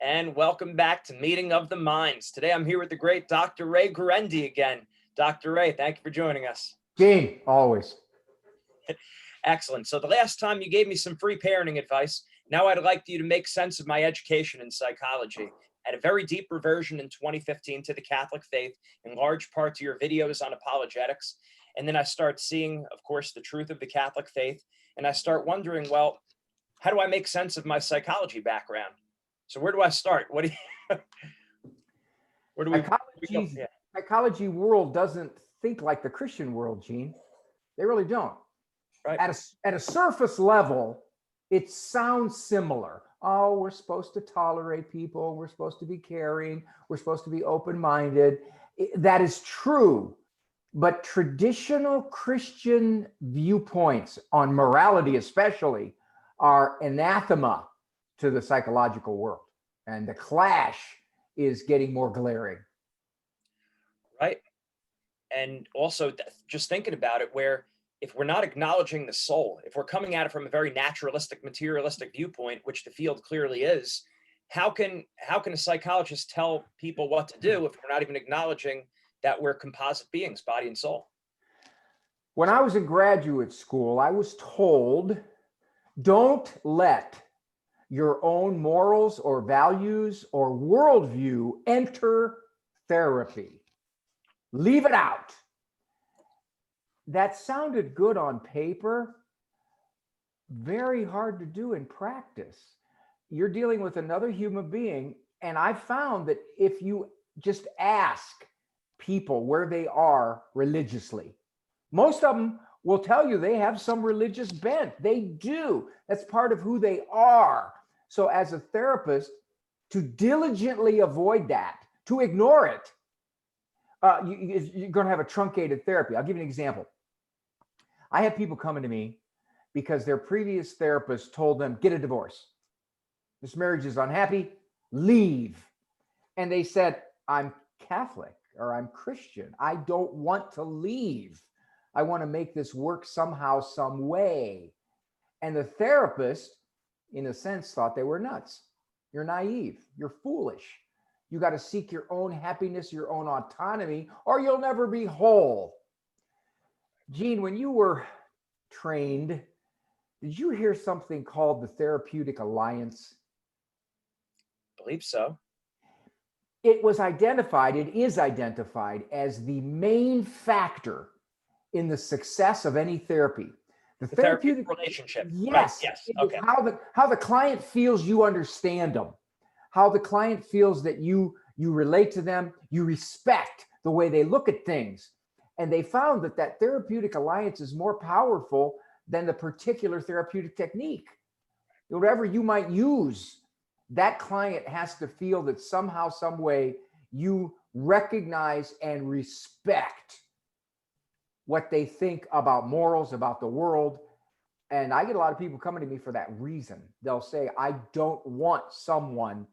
And welcome back to Meeting of the Minds. Today I'm here with the great Dr. Ray Guarendi again. Dr. Ray, thank you for joining us. Gene, always. Excellent. So the last time you gave me some free parenting advice. Now I'd like you to make sense of my education in psychology. I had a very deep reversion in 2015 to the Catholic faith, in large part to your videos on apologetics. And then I start seeing, of course, the truth of the Catholic faith. And I start wondering, well, how do I make sense of my psychology background? So where do I start? What do you, where do we go? Yeah. Psychology world doesn't think like the Christian world, Gene. They really don't. Right. At a surface level, it sounds similar. Oh, we're supposed to tolerate people. We're supposed to be caring. We're supposed to be open-minded. That is true. But traditional Christian viewpoints on morality especially are anathema to the psychological world. And the clash is getting more glaring. Right. And also just thinking about it, where if we're not acknowledging the soul, if we're coming at it from a very naturalistic, materialistic viewpoint, which the field clearly is, how can a psychologist tell people what to do if we're not even acknowledging that we're composite beings, body and soul? When I was in graduate school, I was told, don't let your own morals or values or worldview enter therapy. Leave it out. That sounded good on paper, very hard to do in practice. You're dealing with another human being, and I found that if you just ask people where they are religiously, most of them will tell you they have some religious bent. They do. That's part of who they are. So as a therapist, to diligently avoid that, to ignore it, you're going to have a truncated therapy. I'll give you an example. I have people coming to me because their previous therapist told them, get a divorce. This marriage is unhappy, leave. And they said, I'm Catholic or I'm Christian. I don't want to leave. I want to make this work somehow, some way. And the therapist, in a sense, thought they were nuts. You're naive. You're foolish. You got to seek your own happiness, your own autonomy, or you'll never be whole. Gene, when you were trained, did you hear something called the Therapeutic Alliance? I believe so. It is identified as the main factor in the success of any therapy. The therapeutic relationship. Yes. Right. Yes. Okay. How the client feels you understand them, how the client feels that you relate to them, you respect the way they look at things. And they found that therapeutic alliance is more powerful than the particular therapeutic technique. Whatever you might use, that client has to feel that somehow, some way, you recognize and respect what they think about morals, about the world. And I get a lot of people coming to me for that reason. They'll say, I don't want someone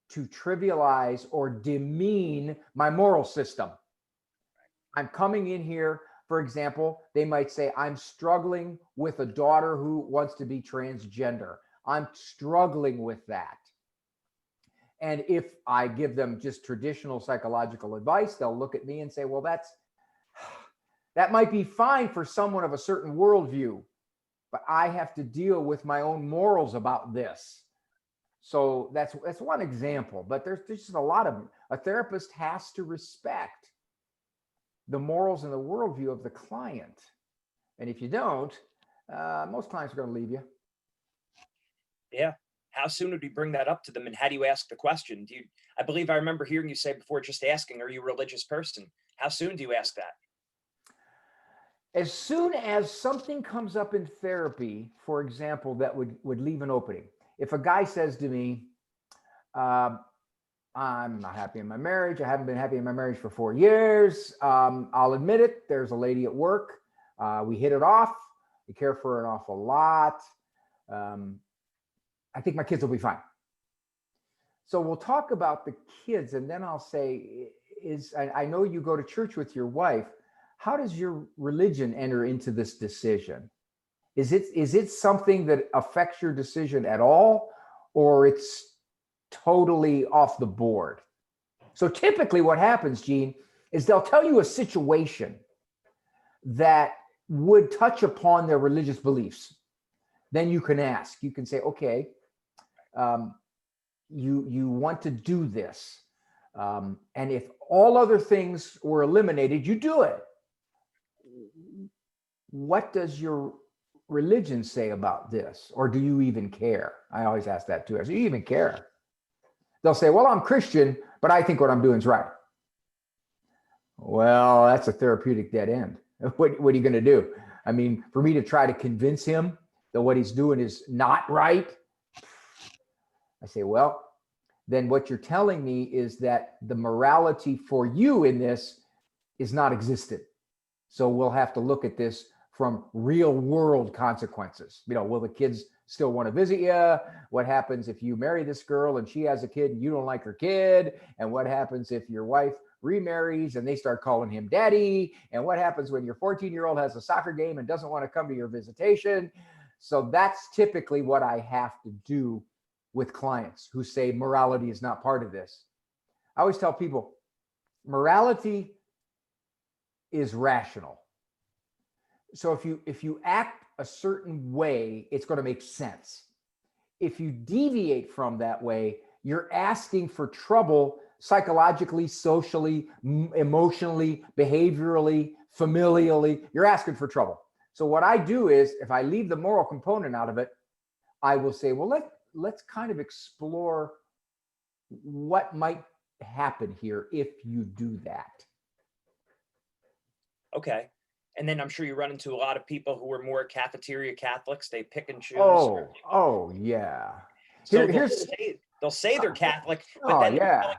to trivialize or demean my moral system. I'm coming in here, for example, they might say, I'm struggling with a daughter who wants to be transgender. I'm struggling with that. And if I give them just traditional psychological advice, they'll look at me and say, well, that might be fine for someone of a certain worldview, but I have to deal with my own morals about this. So that's one example, but there's just a lot of them. A therapist has to respect the morals and the worldview of the client. And if you don't, most clients are going to leave you. Yeah. How soon would we bring that up to them, and how do you ask the question? I believe I remember hearing you say before, just asking, are you a religious person? How soon do you ask that? As soon as something comes up in therapy, for example, that would leave an opening. If a guy says to me, I'm not happy in my marriage. I haven't been happy in my marriage for 4 years. I'll admit it. There's a lady at work. We hit it off. We care for her an awful lot. I think my kids will be fine. So we'll talk about the kids, and then I'll say, I know you go to church with your wife. How does your religion enter into this decision? Is it something that affects your decision at all, or it's totally off the board. So typically what happens, Gene, is they'll tell you a situation that would touch upon their religious beliefs. Then you can ask, you can say, okay, you want to do this. And if all other things were eliminated, you do it. What does your religion say about this? Or do you even care? I always ask that too. Do you even care? They'll say, well, I'm Christian, but I think what I'm doing is right. Well, that's a therapeutic dead end. What are you going to do? I mean, for me to try to convince him that what he's doing is not right, I say, well, then what you're telling me is that the morality for you in this is not existent. So we'll have to look at this from real world consequences. You know, will the kids still want to visit you? What happens if you marry this girl and she has a kid and you don't like her kid? And what happens if your wife remarries and they start calling him daddy? And what happens when your 14-year-old has a soccer game and doesn't want to come to your visitation? So that's typically what I have to do with clients who say morality is not part of this. I always tell people, morality is rational. So if you act a certain way, it's going to make sense. If you deviate from that way, you're asking for trouble psychologically, socially, emotionally, behaviorally, familially. You're asking for trouble. So what I do is, if I leave the moral component out of it, I will say, well, let's kind of explore what might happen here if you do that. Okay. And then I'm sure you run into a lot of people who are more cafeteria Catholics. They pick and choose. Oh yeah. So they'll say they're Catholic, but then yeah.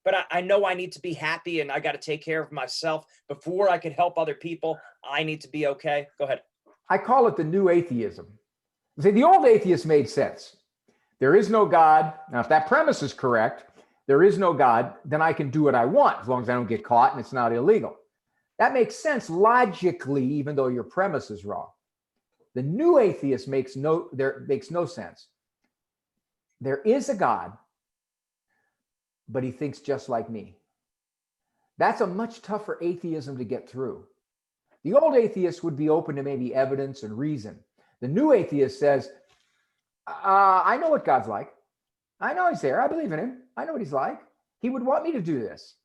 But I know I need to be happy and I got to take care of myself before I could help other people. I need to be okay. Go ahead. I call it the new atheism. See, the old atheist made sense. There is no God. Now, if that premise is correct, there is no God, then I can do what I want as long as I don't get caught and it's not illegal. That makes sense logically, even though your premise is wrong. The new atheist makes no sense. There is a God, but he thinks just like me. That's a much tougher atheism to get through. The old atheist would be open to maybe evidence and reason. The new atheist says, I know what God's like. I know he's there. I believe in him. I know what he's like. He would want me to do this.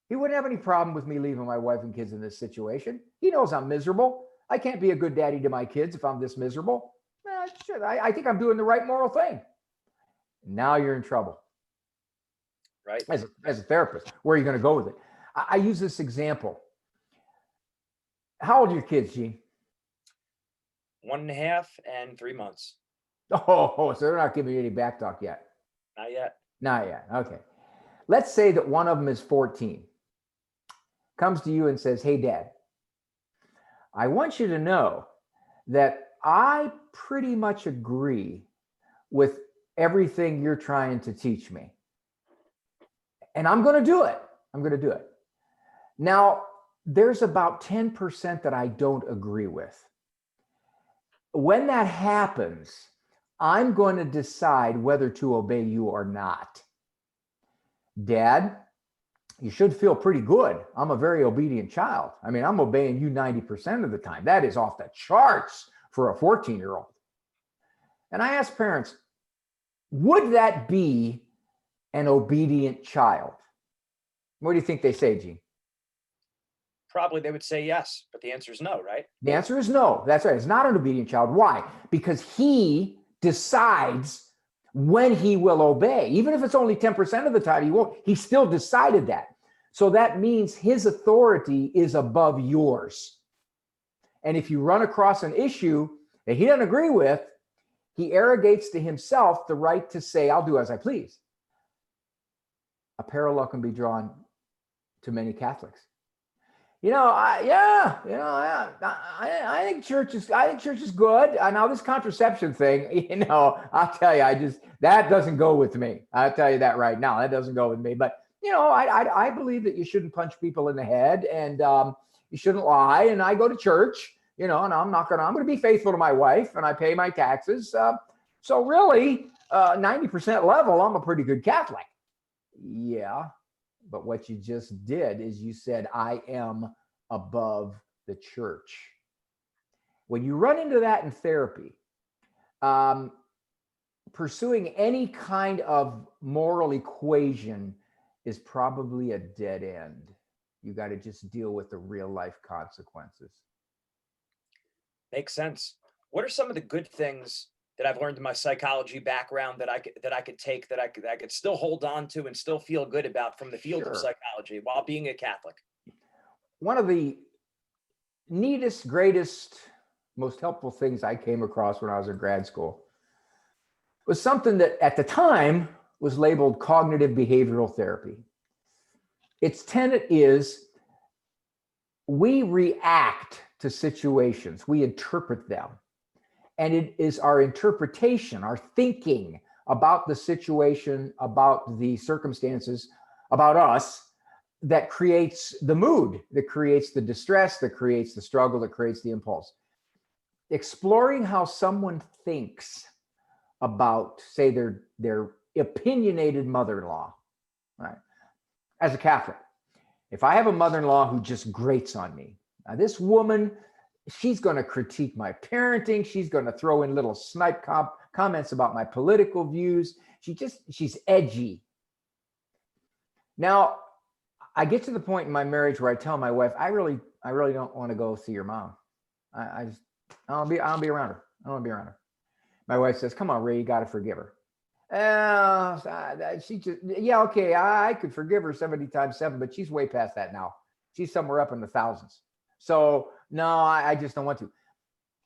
He wouldn't have any problem with me leaving my wife and kids in this situation. He knows I'm miserable. I can't be a good daddy to my kids if I'm this miserable. I think I'm doing the right moral thing. Now you're in trouble. Right. As a therapist, where are you going to go with it? I use this example. How old are your kids, Gene? 1.5 and 3 months. Oh, so they're not giving you any back talk yet. Not yet. Not yet. Okay. Let's say that one of them is 14. Comes to you and says, hey, Dad, I want you to know that I pretty much agree with everything you're trying to teach me. And I'm going to do it. I'm going to do it. Now, there's about 10% that I don't agree with. When that happens, I'm going to decide whether to obey you or not. Dad, you should feel pretty good. I'm a very obedient child. I mean, I'm obeying you 90% of the time. That is off the charts for a 14-year-old. And I ask parents, would that be an obedient child? What do you think they say, Gene? Probably they would say yes, but the answer is no, right? The answer is no. That's right. It's not an obedient child. Why? Because he decides when he will obey. Even if it's only 10% of the time he won't, he still decided that. So that means his authority is above yours. And if you run across an issue that he doesn't agree with, he arrogates to himself the right to say, I'll do as I please. A parallel can be drawn to many Catholics. I think church is good. Now this contraception thing, I'll tell you, that doesn't go with me. I'll tell you that right now. That doesn't go with me. But I believe that you shouldn't punch people in the head and you shouldn't lie. And I go to church, and I'm going to be faithful to my wife and I pay my taxes. So really, 90% level, I'm a pretty good Catholic. Yeah, but what you just did is you said, I am above the church. When you run into that in therapy, pursuing any kind of moral equation is probably a dead end. You got to just deal with the real life consequences. Makes sense. What are some of the good things that I've learned in my psychology background that I could take, that I could still hold on to and still feel good about from the field of psychology while being a Catholic? One of the neatest, greatest, most helpful things I came across when I was in grad school was something that at the time was labeled cognitive behavioral therapy. Its tenet is we react to situations, we interpret them. And it is our interpretation, our thinking about the situation, about the circumstances, about us, that creates the mood, that creates the distress, that creates the struggle, that creates the impulse. Exploring how someone thinks about, say, their opinionated mother-in-law, right? As a Catholic, if I have a mother-in-law who just grates on me, now this woman, she's going to critique my parenting. She's going to throw in little snipe comments about my political views. She's edgy. Now, I get to the point in my marriage where I tell my wife, I really don't want to go see your mom. I don't be around her. I don't want to be around her. My wife says, come on, Ray, you got to forgive her. Yeah, okay, I could forgive her 70 times 7, but she's way past that now. She's somewhere up in the thousands. So no, I just don't want to.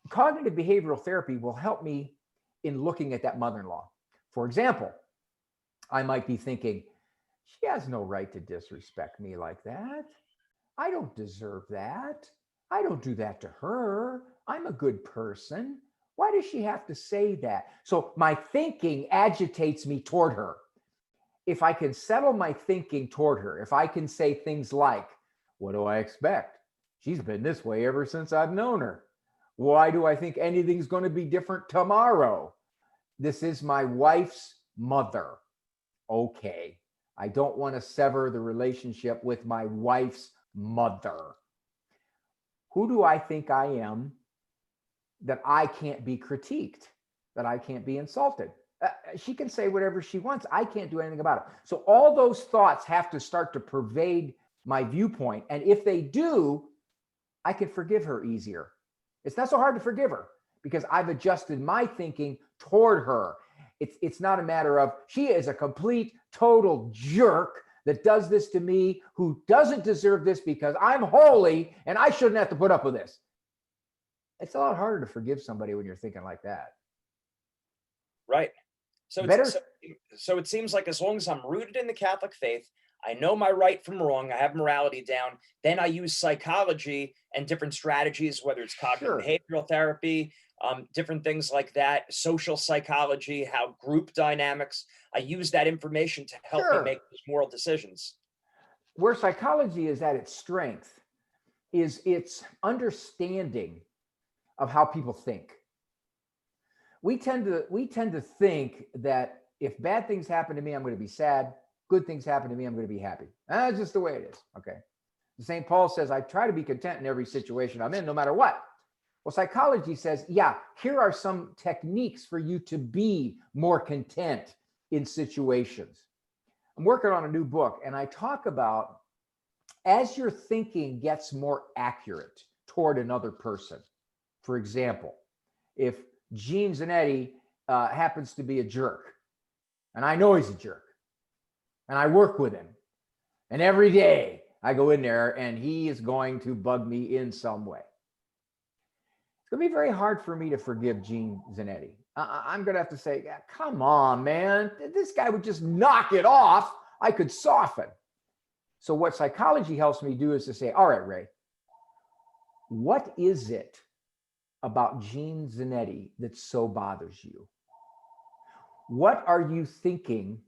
Cognitive behavioral therapy will help me in looking at that mother-in-law. For example, I might be thinking, she has no right to disrespect me like that. I don't deserve that. I don't do that to her. I'm a good person. Why does she have to say that? So my thinking agitates me toward her. If I can settle my thinking toward her, if I can say things like, what do I expect? She's been this way ever since I've known her. Why do I think anything's going to be different tomorrow? This is my wife's mother. Okay. I don't want to sever the relationship with my wife's mother. Who do I think I am that I can't be critiqued, that I can't be insulted? She can say whatever she wants. I can't do anything about it. So all those thoughts have to start to pervade my viewpoint. And if they do, I can forgive her easier. It's not so hard to forgive her because I've adjusted my thinking toward her. It's not a matter of she is a complete, total jerk that does this to me, who doesn't deserve this because I'm holy and I shouldn't have to put up with this. It's a lot harder to forgive somebody when you're thinking like that. Right. So it seems like as long as I'm rooted in the Catholic faith, I know my right from wrong, I have morality down, then I use psychology and different strategies, whether it's cognitive behavioral therapy, different things like that, social psychology, how group dynamics, I use that information to help me make those moral decisions. Where psychology is at its strength is its understanding of how people think. We tend to think that if bad things happen to me, I'm going to be sad. Good things happen to me, I'm going to be happy. That's just the way it is. Okay. St. Paul says, I try to be content in every situation I'm in, no matter what. Well, psychology says, yeah, here are some techniques for you to be more content in situations. I'm working on a new book, and I talk about as your thinking gets more accurate toward another person. For example, if Gene Zanetti happens to be a jerk, and I know he's a jerk, and I work with him, and every day I go in there and he is going to bug me in some way. It's going to be very hard for me to forgive Gene Zanetti. I'm going to have to say, yeah, come on, man. This guy would just knock it off. I could soften. So what psychology helps me do is to say, all right, Ray, what is it about Gene Zanetti that so bothers you? What are you thinking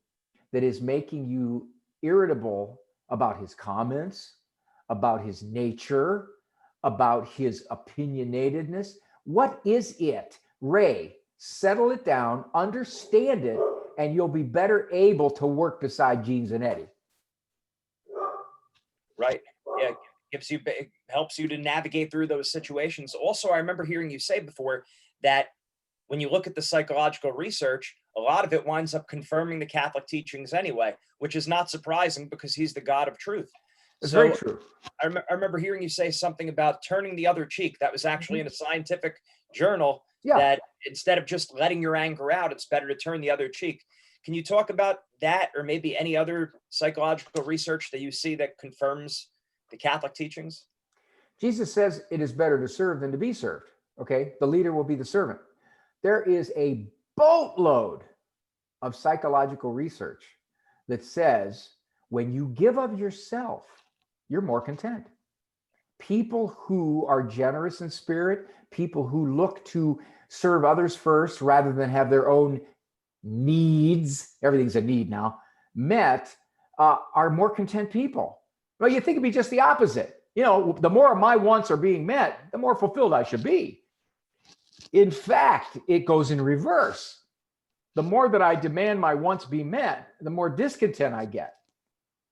that is making you irritable about his comments, about his nature, about his opinionatedness? What is it? Ray, settle it down, understand it, and you'll be better able to work beside Jeans and Eddie. Right. Yeah. It helps you to navigate through those situations. Also, I remember hearing you say before that when you look at the psychological research, a lot of it winds up confirming the Catholic teachings anyway, which is not surprising because he's the God of truth. It's So very true. I remember hearing you say something about turning the other cheek. That was actually in a scientific journal, Yeah. that instead of just letting your anger out, it's better to turn the other cheek. Can you talk about that, or maybe any other psychological research that you see that confirms the Catholic teachings? Jesus says it is better to serve than to be served. Okay. The leader will be the servant. There is a boatload of psychological research that says when you give of yourself, you're more content. People who are generous in spirit, people who look to serve others first rather than have their own needs, everything's a need now, met, are more content people. Well, you think it'd be just the opposite. You know, the more my wants are being met, the more fulfilled I should be. In fact, it goes in reverse. The more that I demand my wants be met, the more discontent I get.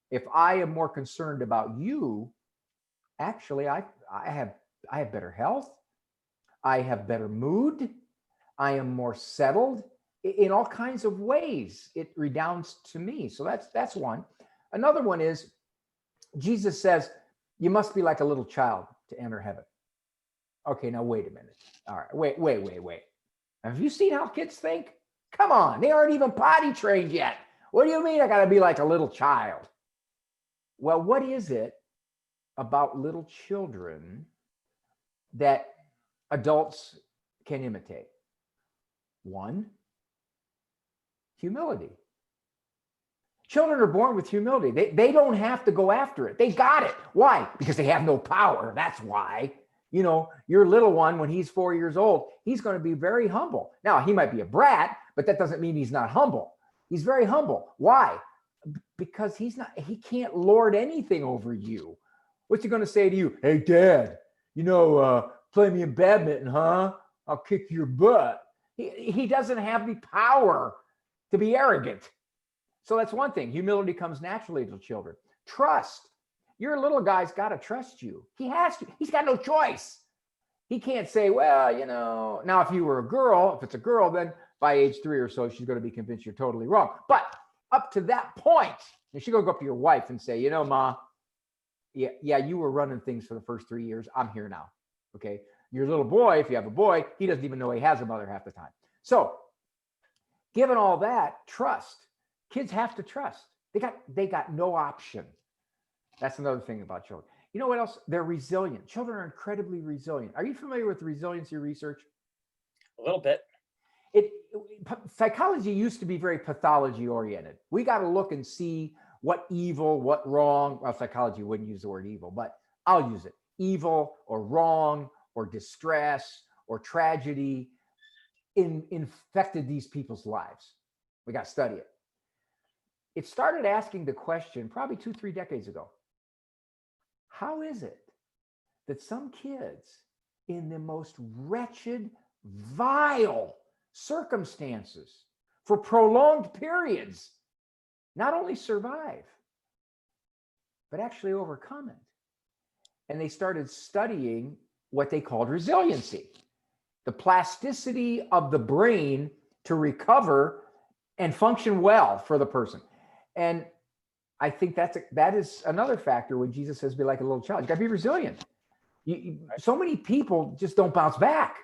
If I am more concerned about you, actually, I have better health. I have better mood. I am more settled in all kinds of ways. It redounds to me. So that's one. Another one is Jesus says, you must be like a little child to enter heaven. Okay, now wait a minute. All right, wait. Have you seen how kids think? Come on, they aren't even potty trained yet. What do you mean I got to be like a little child? Well, what is it about little children that adults can imitate? One, humility. Children are born with humility. They don't have to go after it. They got it. Why? Because they have no power. That's why. You know, your little one, when he's 4 years old, he's going to be very humble. Now, he might be a brat, but that doesn't mean he's not humble. He's very humble. Why? Because he can't lord anything over you. What's he going to say to you? Hey, Dad, play me in badminton, huh? I'll kick your butt. He doesn't have the power to be arrogant. So that's one thing. Humility comes naturally to children. Trust. Your little guy's got to trust you. He has to. He's got no choice. He can't say, well, now if you were a girl, if it's a girl, then by age 3 or so, she's going to be convinced you're totally wrong. But up to that point, she's going to go up to your wife and say, Ma, yeah, you were running things for the first 3 years. I'm here now. Okay. Your little boy, if you have a boy, he doesn't even know he has a mother half the time. So given all that, trust. Kids have to trust. They got no option. That's another thing about children. You know what else? They're resilient. Children are incredibly resilient. Are you familiar with resiliency research? A little bit. Psychology used to be very pathology oriented. We got to look and see what evil, what wrong. Well, psychology wouldn't use the word evil, but I'll use it. Evil or wrong or distress or tragedy infected these people's lives. We got to study it. It started asking the question probably 2-3 decades ago. How is it that some kids in the most wretched, vile circumstances for prolonged periods not only survive, but actually overcome it? And they started studying what they called resiliency, the plasticity of the brain to recover and function well for the person. And I think that is another factor when Jesus says, be like a little child. You got to be resilient. So many people just don't bounce back.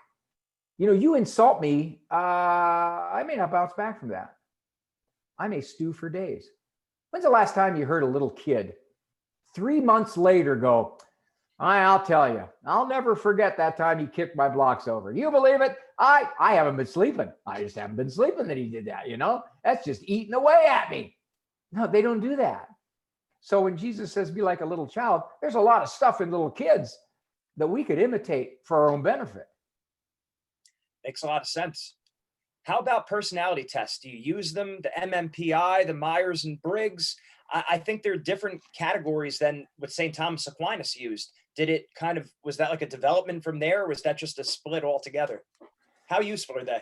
You insult me, I may not bounce back from that. I may stew for days. When's the last time you heard a little kid 3 months later go, I'll tell you, I'll never forget that time he kicked my blocks over. You believe it? I haven't been sleeping. I just haven't been sleeping that he did that, That's just eating away at me. No, they don't do that. So when Jesus says, be like a little child, there's a lot of stuff in little kids that we could imitate for our own benefit. Makes a lot of sense. How about personality tests? Do you use them? The MMPI, the Myers and Briggs? I think they're different categories than what St. Thomas Aquinas used. Was that like a development from there? Or was that just a split altogether? How useful are they?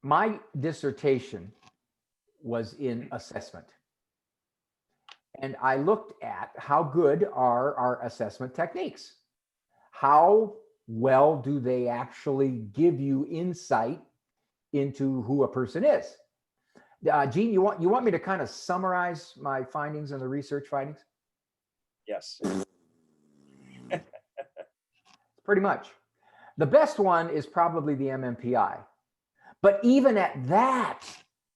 my dissertation was in assessment. And I looked at how good are our assessment techniques? How well do they actually give you insight into who a person is? Gene, you want me to kind of summarize my findings and the research findings? Yes. Pretty much. The best one is probably the MMPI. But even at that,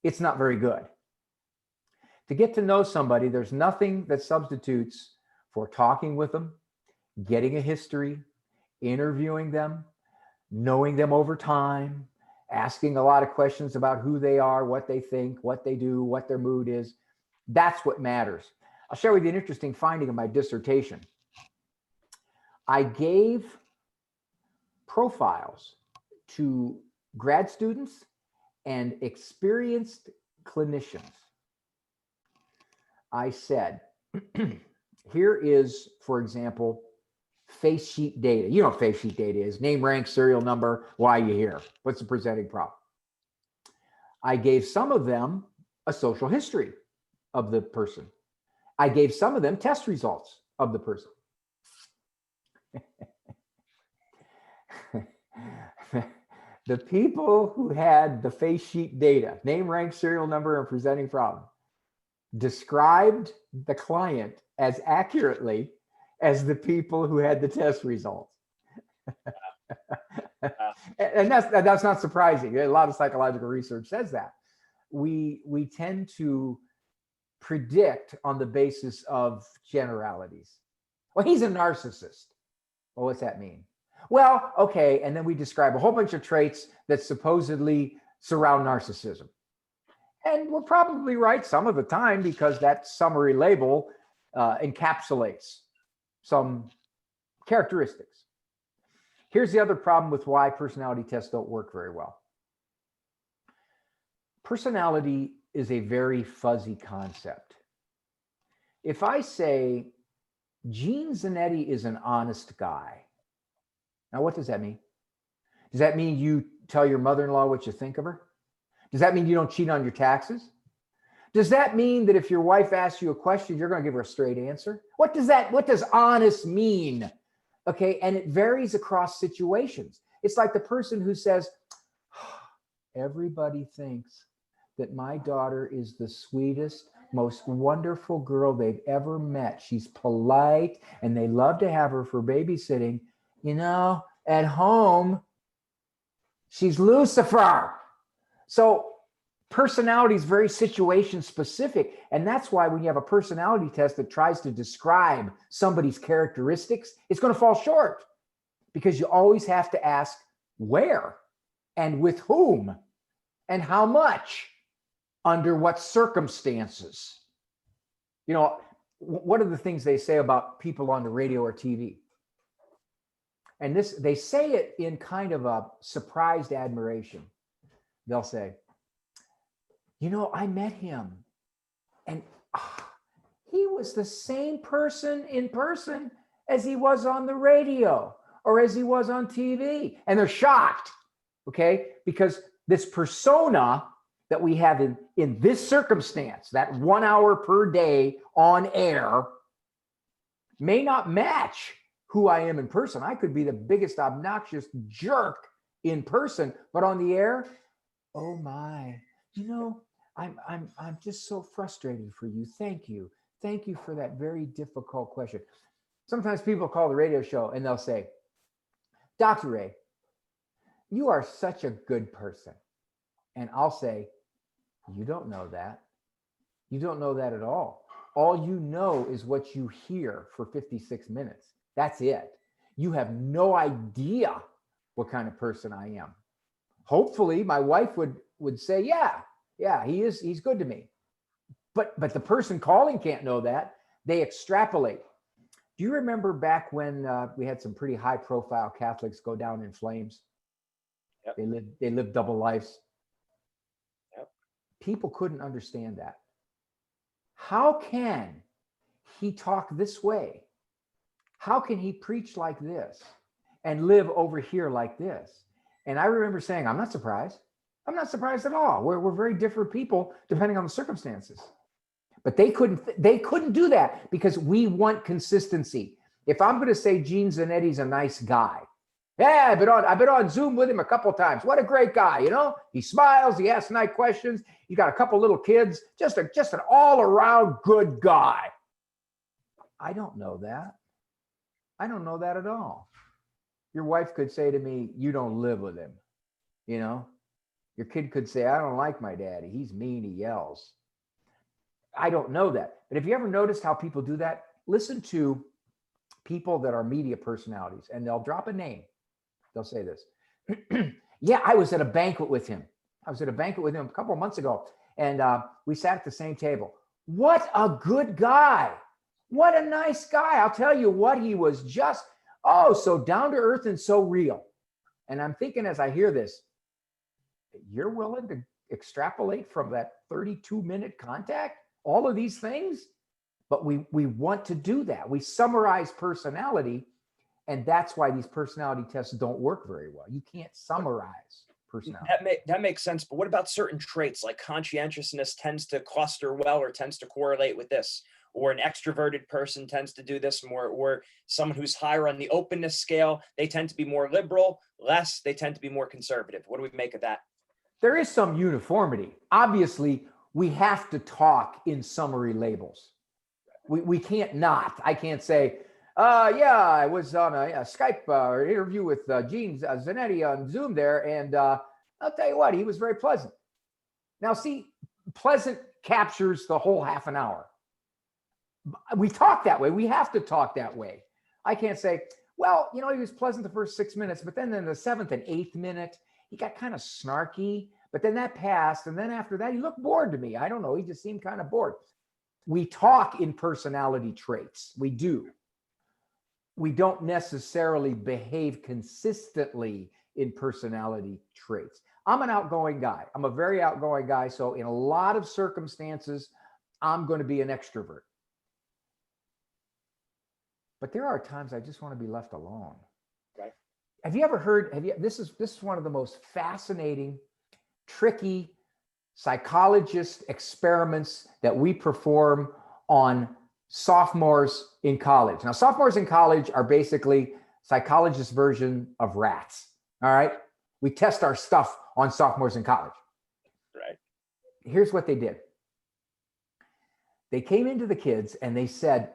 it's not very good. To get to know somebody, there's nothing that substitutes for talking with them, getting a history, interviewing them, knowing them over time, asking a lot of questions about who they are, what they think, what they do, what their mood is. That's what matters. I'll share with you an interesting finding of my dissertation. I gave profiles to grad students and experienced clinicians. I said, here is, for example, face sheet data. You know what face sheet data is: name, rank, serial number, why are you here, what's the presenting problem. I gave some of them a social history of the person. I gave some of them test results of the person. The people who had the face sheet data, name, rank, serial number, and presenting problem, described the client as accurately as the people who had the test results. And that's not surprising. A lot of psychological research says that. We tend to predict on the basis of generalities. Well, he's a narcissist. Well, what's that mean? Well, okay, and then we describe a whole bunch of traits that supposedly surround narcissism. And we're probably right some of the time, because that summary label encapsulates some characteristics. Here's the other problem with why personality tests don't work very well. Personality is a very fuzzy concept. If I say Gene Zanetti is an honest guy, now what does that mean? Does that mean you tell your mother-in-law what you think of her? Does that mean you don't cheat on your taxes? Does that mean that if your wife asks you a question, you're going to give her a straight answer? What does honest mean? Okay, and it varies across situations. It's like the person who says, everybody thinks that my daughter is the sweetest, most wonderful girl they've ever met. She's polite and they love to have her for babysitting. You know, at home, she's Lucifer. So personality is very situation specific. And that's why when you have a personality test that tries to describe somebody's characteristics, it's going to fall short, because you always have to ask where and with whom and how much, under what circumstances. You know, what are the things they say about people on the radio or TV? And this, they say it in kind of a surprised admiration. They'll say, you know, I met him and he was the same person in person as he was on the radio or as he was on TV. And they're shocked, okay? Because this persona that we have in this circumstance, that 1 hour per day on air, may not match who I am in person. I could be the biggest obnoxious jerk in person, but on the air, oh my, you know, I'm just so frustrated for you. Thank you. Thank you for that very difficult question. Sometimes people call the radio show and they'll say, Dr. Ray, you are such a good person. And I'll say, you don't know that. You don't know that at all. All you know is what you hear for 56 minutes. That's it. You have no idea what kind of person I am. Hopefully my wife would say, yeah, he's good to me. But the person calling can't know that. They extrapolate. Do you remember back when we had some pretty high profile Catholics go down in flames? Yep. They lived double lives. Yep. People couldn't understand that. How can he talk this way? How can he preach like this and live over here like this? And I remember saying, I'm not surprised. I'm not surprised at all. We're very different people depending on the circumstances. But they couldn't do that because we want consistency. If I'm going to say Gene Zanetti's a nice guy, yeah, I've been on Zoom with him a couple of times. What a great guy, He smiles, he asks nice questions. He's got a couple little kids, just an all-around good guy. I don't know that. I don't know that at all. Your wife could say to me, you don't live with him. Your kid could say, I don't like my daddy. He's mean, he yells. I don't know that. But have you ever noticed how people do that? Listen to people that are media personalities, and they'll drop a name. They'll say this. Yeah, I was at a banquet with him. a couple of months ago, and we sat at the same table. What a good guy. What a nice guy. I'll tell you what, he was just, so down to earth and so real. And I'm thinking as I hear this, you're willing to extrapolate from that 32-minute contact, all of these things? But we want to do that. We summarize personality, and that's why these personality tests don't work very well. You can't summarize personality. That makes sense. But what about certain traits like conscientiousness tends to cluster well or tends to correlate with this? Or an extroverted person tends to do this more, or someone who's higher on the openness scale, they tend to be more liberal, less, they tend to be more conservative. What do we make of that? There is some uniformity. Obviously, we have to talk in summary labels. We can't not. I can't say, I was on a Skype interview with Gene Zanetti on Zoom there, and I'll tell you what, he was very pleasant. Now, see, pleasant captures the whole half an hour. We talk that way. We have to talk that way. I can't say, well, he was pleasant the first 6 minutes, but then in the 7th and 8th minute, he got kind of snarky, but then that passed. And then after that, he looked bored to me. I don't know. He just seemed kind of bored. We talk in personality traits. We do. We don't necessarily behave consistently in personality traits. I'm an outgoing guy. I'm a very outgoing guy. So in a lot of circumstances, I'm going to be an extrovert. But there are times I just want to be left alone. Right. Have you ever heard, this is one of the most fascinating, tricky psychologist experiments that we perform on sophomores in college. Now, sophomores in college are basically psychologist version of rats. All right. We test our stuff on sophomores in college. Right. Here's what they did. They came into the kids and they said,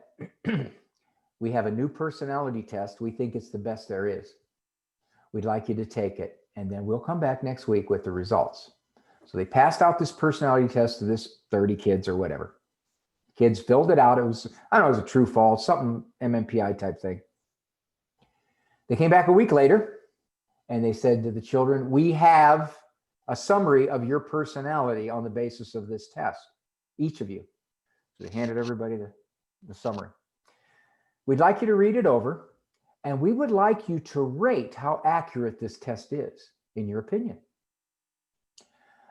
we have a new personality test. We think it's the best there is. We'd like you to take it, and then we'll come back next week with the results. So they passed out this personality test to this 30 kids or whatever. Kids filled it out. It was, I don't know, it was a true false, something MMPI type thing. They came back a week later, and they said to the children, we have a summary of your personality on the basis of this test, each of you. So they handed everybody the summary. We'd like you to read it over, and we would like you to rate how accurate this test is, in your opinion.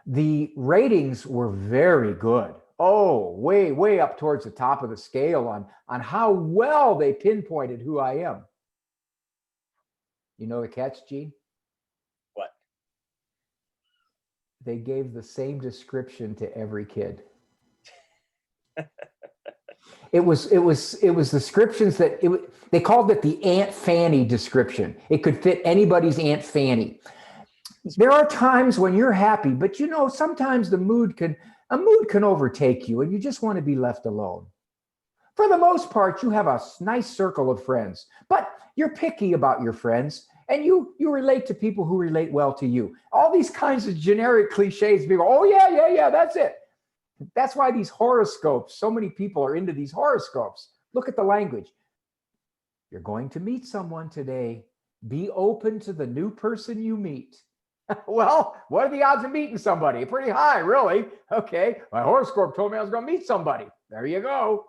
The ratings were very good. Oh, way, way up towards the top of the scale on how well they pinpointed who I am. You know the catch, Gene? What? They gave the same description to every kid. It was descriptions that they called it the Aunt Fanny description. It could fit anybody's Aunt Fanny. There are times when you're happy, but sometimes a mood can overtake you and you just want to be left alone. For the most part, you have a nice circle of friends, but you're picky about your friends and you relate to people who relate well to you. All these kinds of generic cliches, people, oh yeah, that's it. That's why these horoscopes, so many people are into these horoscopes. Look at the language. You're going to meet someone today. Be open to the new person you meet. Well, what are the odds of meeting somebody? Pretty high, really. Okay, my horoscope told me I was going to meet somebody. There you go.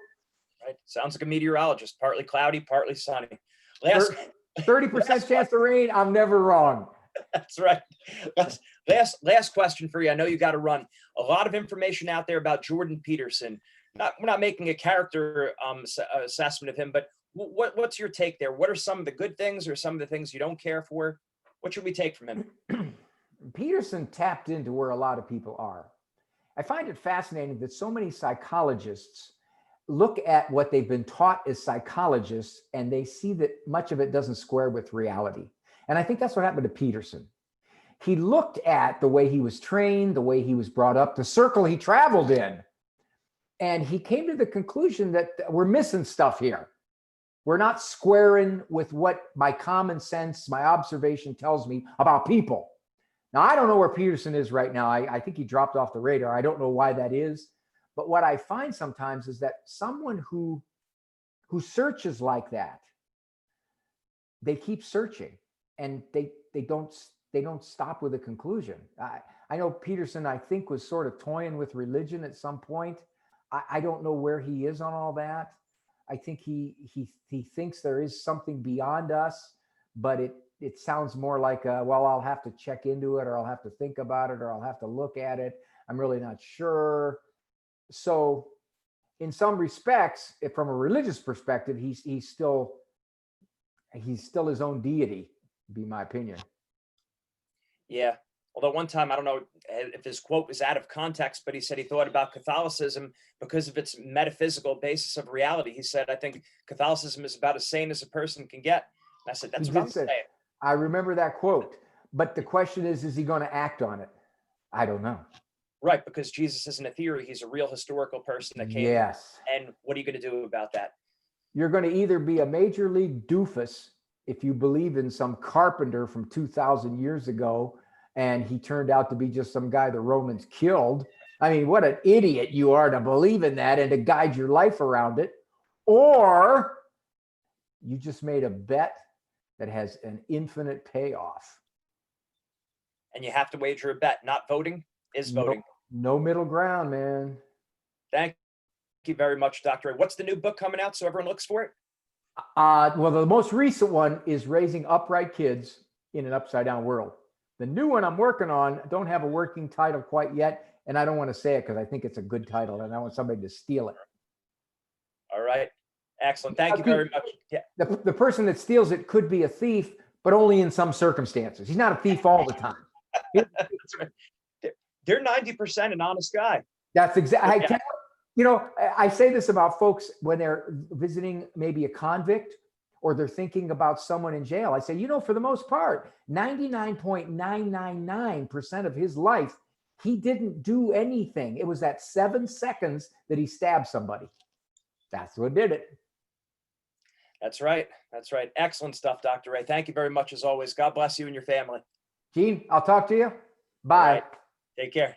Right. Sounds like a meteorologist. Partly cloudy, partly sunny. 30% chance of rain. I'm never wrong. That's right. Last question for you. I know you got to run. A lot of information out there about Jordan Peterson. We're not making a character assessment of him, but what's your take there? What are some of the good things or some of the things you don't care for? What should we take from him? Peterson tapped into where a lot of people are. I find it fascinating that so many psychologists look at what they've been taught as psychologists and they see that much of it doesn't square with reality. And I think that's what happened to Peterson. He looked at the way he was trained, the way he was brought up, the circle he traveled in, and he came to the conclusion that we're missing stuff here. We're not squaring with what my common sense, my observation tells me about people. Now, I don't know where Peterson is right now. I think he dropped off the radar. I don't know why that is. But what I find sometimes is that someone who searches like that, they keep searching and they don't stop with a conclusion. I know Peterson, I think, was sort of toying with religion at some point. I don't know where he is on all that. I think he thinks there is something beyond us, but it sounds more like, well, I'll have to check into it, or I'll have to think about it, or I'll have to look at it. I'm really not sure. So in some respects, from a religious perspective, he's still his own deity, would be my opinion. Yeah. Although one time, I don't know if his quote was out of context, but he said he thought about Catholicism because of its metaphysical basis of reality. He said, I think Catholicism is about as sane as a person can get. And I said, that's what I'm saying. I remember that quote. But the question is he going to act on it? I don't know. Right, because Jesus isn't a theory. He's a real historical person that came. Yes. And what are you going to do about that? You're going to either be a major league doofus if you believe in some carpenter from 2,000 years ago, and he turned out to be just some guy the Romans killed. I mean, what an idiot you are to believe in that and to guide your life around it. Or you just made a bet that has an infinite payoff. And you have to wager a bet. Not voting is voting. No middle ground, man. Thank you very much, Dr. Ray. What's the new book coming out so everyone looks for it? Well, the most recent one is Raising Upright Kids in an Upside Down World. The new one I'm working on, don't have a working title quite yet, and I don't want to say it because I think it's a good title and I want somebody to steal it. All right. Excellent. Thank you very much. Yeah. The person that steals it could be a thief, but only in some circumstances. He's not a thief all the time. They're 90% an honest guy. That's exactly. I say this about folks when they're visiting maybe a convict or they're thinking about someone in jail. I say, for the most part, 99.999% of his life, he didn't do anything. It was that 7 seconds that he stabbed somebody. That's what did it. That's right. That's right. Excellent stuff, Dr. Ray. Thank you very much as always. God bless you and your family. Gene, I'll talk to you. Bye. Right. Take care.